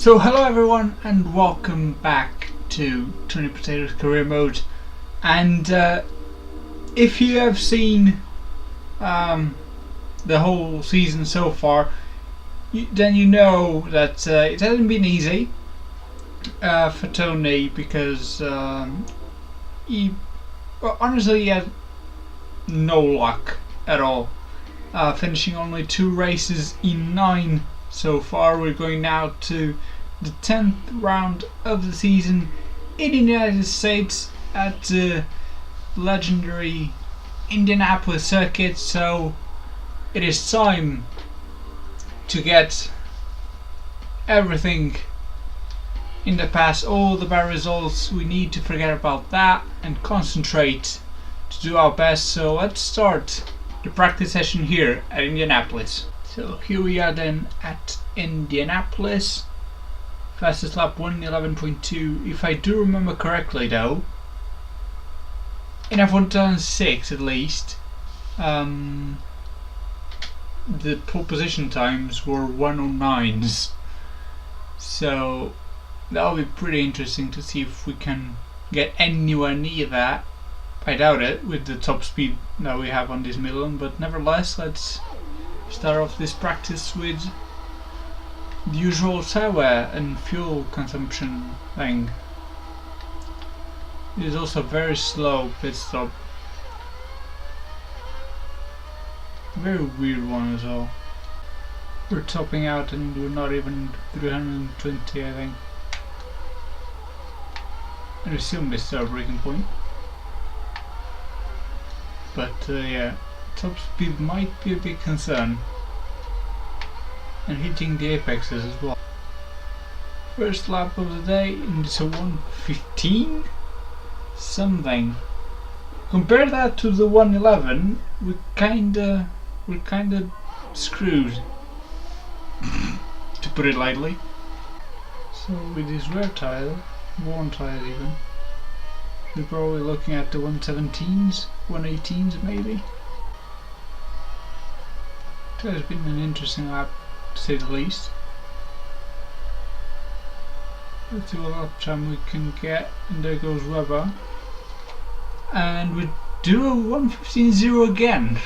So hello everyone and welcome back to Tony Potato's career mode. And if you have seen the whole season so far, then you know that it hasn't been easy for Tony because he had no luck at all, finishing only 2 races in 9 so far. We're going now to the 10th round of the season in the United States at the legendary Indianapolis circuit, so it is time to get everything in the past, all the bad results. We need to forget about that and concentrate to do our best. So let's start the practice session here at Indianapolis. So here we are then at Indianapolis. Fastest lap 1:11.2. If I do remember correctly though, in F1 2006 at least, the pole position times were 1:09s. So that'll be pretty interesting to see if we can get anywhere near that. I doubt it with the top speed that we have on this Milan, but nevertheless, let's start off this practice with the usual tire wear and fuel consumption thing. It is also very slow pit stop. Very weird one as well. We're topping out and we're not even 320, I think. And we still missed our braking point. But yeah, top speed might be a big concern. And hitting the apexes as well. First lap of the day into 1:15 something. Compare that to the 1:11, we're kinda screwed, to put it lightly. So with this rear tire, worn tire even, we're probably looking at the 117s, 118s maybe. It has been an interesting lap, to say the least. Let's see what lap time we can get, and there goes Webber. And we do a 1:15.0 again.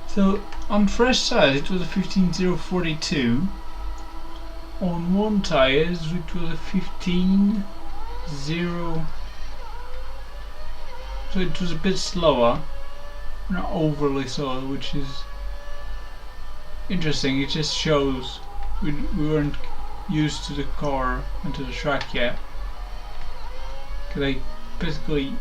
So on fresh tires it was a 15.042. On worn tires it was a 15.0. So it was a bit slower, not overly slow, which is interesting. It just shows we weren't used to the car and to the track yet. Because I basically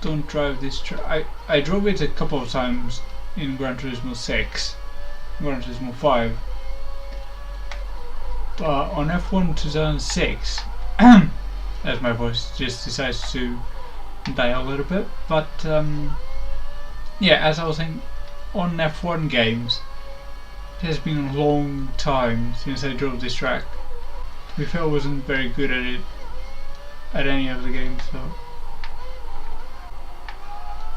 don't drive this track. I drove it a couple of times in Gran Turismo 6, Gran Turismo 5. But on F1 2006, as my voice just decides to die a little bit. But yeah, as I was saying, on F1 games, it has been a long time since I drove this track. To be fair, I wasn't very good at it at any of the games, so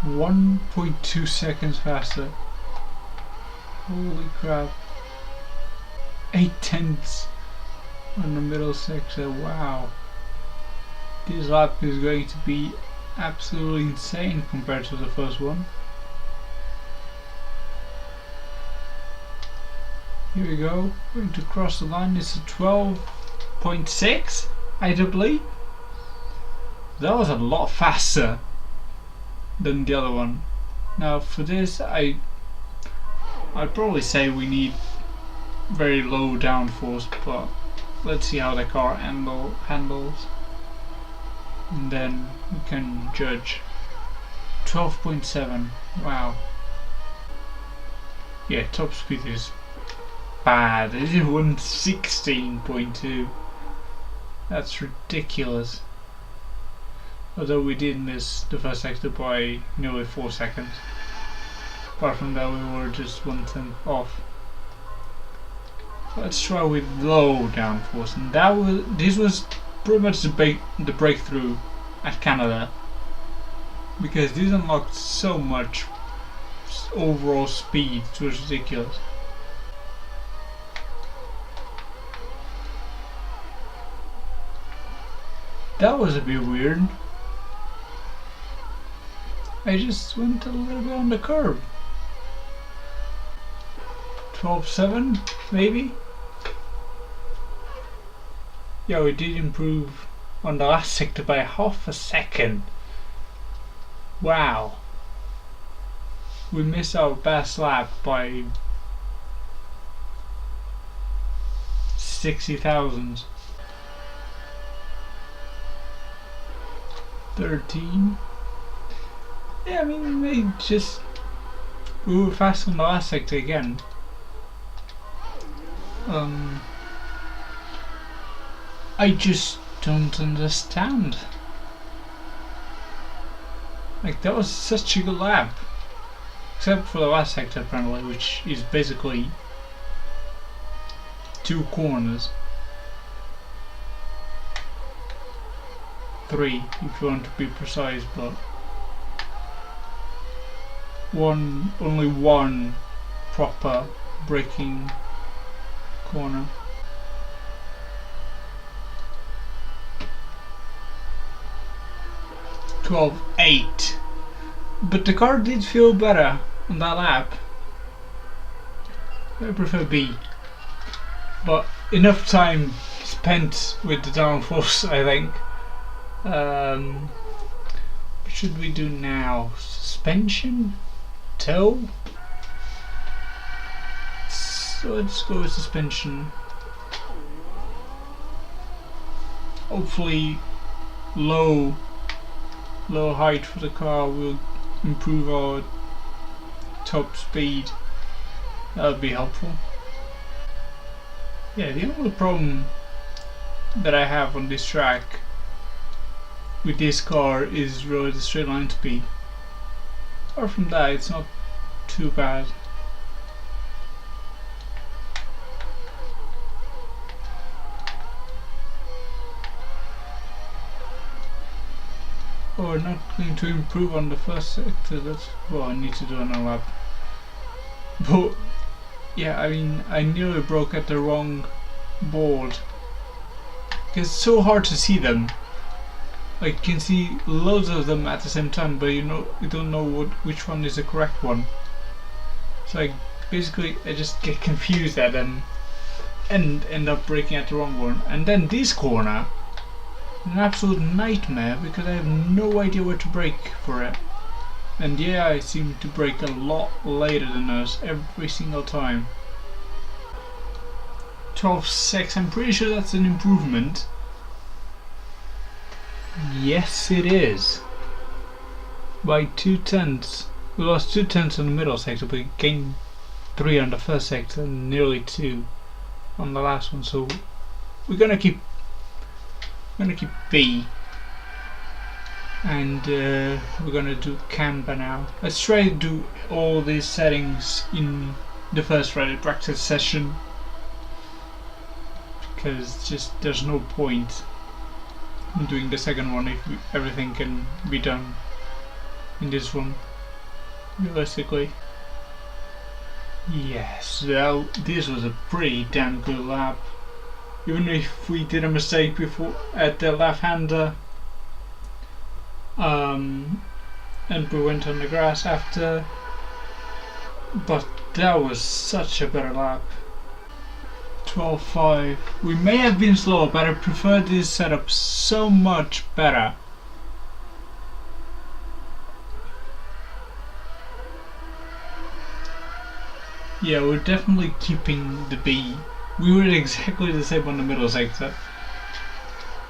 1.2 seconds faster. Holy crap. 8/10 on the middle sector. Wow. This lap is going to be absolutely insane compared to the first one. Here we go, going to cross the line. It's a 12.6, I do believe. That was a lot faster than the other one. Now for this, I'd probably say we need very low downforce, but let's see how the car handles, and then we can judge. 12.7, wow. Yeah, top speed is bad. It is 116.2. That's ridiculous. Although we did miss the first sector by nearly 4 seconds. Apart from that, we were just 1/10 off. Let's try with low downforce, and this was pretty much the breakthrough at Canada, because this unlocked so much overall speed. It was ridiculous. That was a bit weird. I just went a little bit on the curb. 12.7 maybe? Yeah, we did improve on the last sector by half a second. Wow. We missed our best lap by 60,000. 13. Yeah, I mean, we were fast on the last sector again. I just don't understand. Like, that was such a good lap. Except for the last sector apparently, which is basically 2 corners. 3 if you want to be precise, but only one proper braking corner. .12.8, but the car did feel better on that lap. I prefer B, but enough time spent with the downforce, I think. What should we do now? Suspension? Toe? So let's go with suspension. Hopefully low height for the car will improve our top speed. That would be helpful. Yeah, the only problem that I have on this track with this car is really the straight line speed. Apart from that, it's not too bad. Oh, we're not going to improve on the first sector. That's, well, I need to do another lap. But yeah, I mean, I nearly broke at the wrong board. It's so hard to see them. Like, you can see loads of them at the same time, but you don't know which one is the correct one. So basically I just get confused at them and end up braking at the wrong one. And then this corner, an absolute nightmare because I have no idea where to brake for it. And yeah, I seem to brake a lot later than us every single time. 12.6, I'm pretty sure that's an improvement. Yes, it is. By 2/10. We lost 2/10 on the middle sector, but we gained 3 on the first sector and nearly 2 on the last one. So we're gonna keep B, and we're gonna do camber now. Let's try to do all these settings in the first Friday practice session, because just there's no point in doing the second one if everything can be done in this one realistically. Yes, well, this was a pretty damn good lap. Even if we did a mistake before at the left-hander, and we went on the grass after, but that was such a better lap. 12.5. We may have been slower, but I prefer this setup so much better. Yeah, we're definitely keeping the B. We were exactly the same on the middle sector,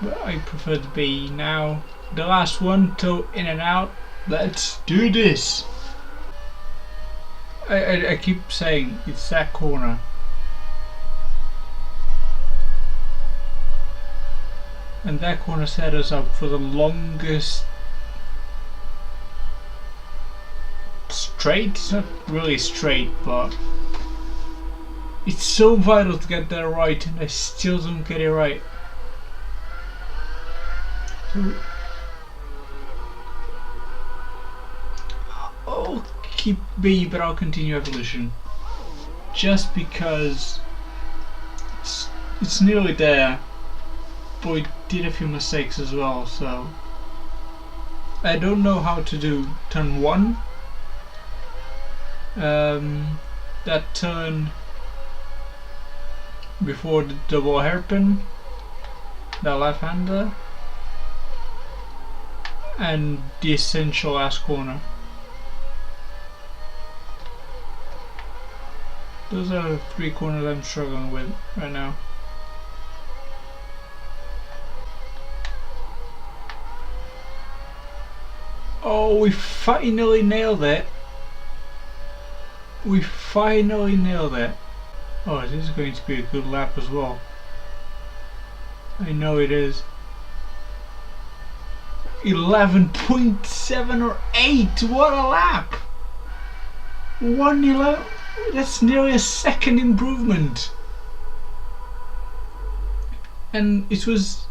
but I prefer the B. Now the last one, toe in and out. Let's do this. I keep saying it's that corner. And that corner set us up for the longest straight. It's not really straight, but it's so vital to get that right, and I still don't get it right. So I'll keep B, but I'll continue evolution, just because it's nearly there. but we did a few mistakes as well, so I don't know how to do turn 1. That turn before the double hairpin, the left-hander, and the essential last corner. Those are the 3 corners I'm struggling with right now. Oh, we finally nailed it. We finally nailed it. Oh, this is going to be a good lap as well. I know it is. 11.7 or 8. What a lap! 1:11. That's nearly a second improvement. And it was,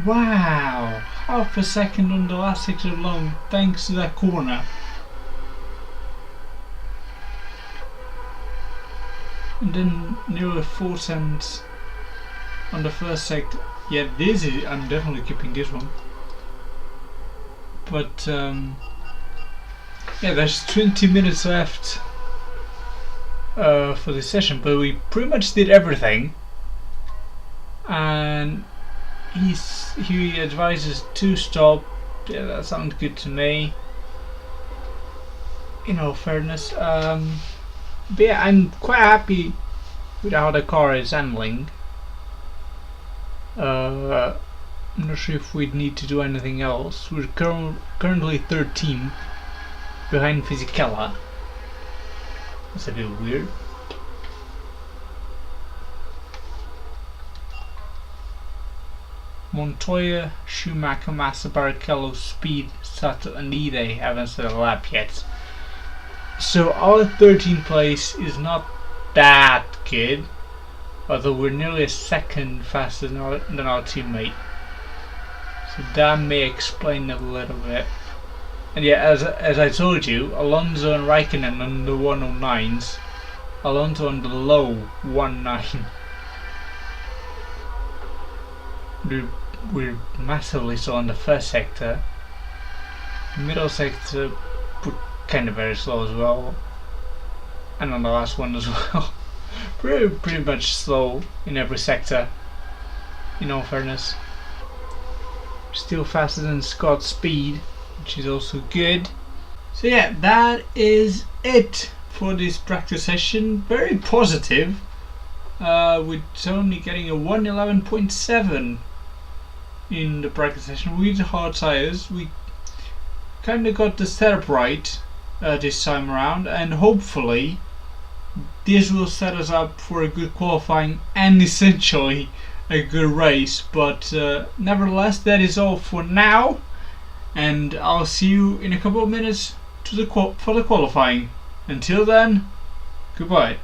wow, half a second on the last sector alone, thanks to that corner. And then nearly 4 cents on the first sector. Yeah, this is, I'm definitely keeping this one. But yeah, there's 20 minutes left for this session, but we pretty much did everything. And he advises to stop. Yeah, that sounds good to me. In all fairness, but yeah, I'm quite happy with how the car is handling. I'm not sure if we'd need to do anything else. We're currently 13th behind Fisichella. That's a bit weird. Montoya, Schumacher, Massa, Barrichello, Speed, Sato and Ide haven't set a lap yet. So our 13th place is not that good, although we're nearly a second faster than our teammate. So that may explain it a little bit. And yeah, as I told you, Alonso and Raikkonen on the 109s, Alonso on the low 19. We're massively slow on the first sector. Middle sector, we're kind of very slow as well, and on the last one as well. pretty much slow in every sector, in all fairness. Still faster than Scott's speed, which is also good. So yeah, that is it for this practice session. Very positive, with Tony getting a 1:11.7 in the practice session with hard tires. We kind of got the setup right this time around, and hopefully this will set us up for a good qualifying and essentially a good race. But nevertheless, that is all for now, and I'll see you in a couple of minutes for the qualifying. Until then, goodbye.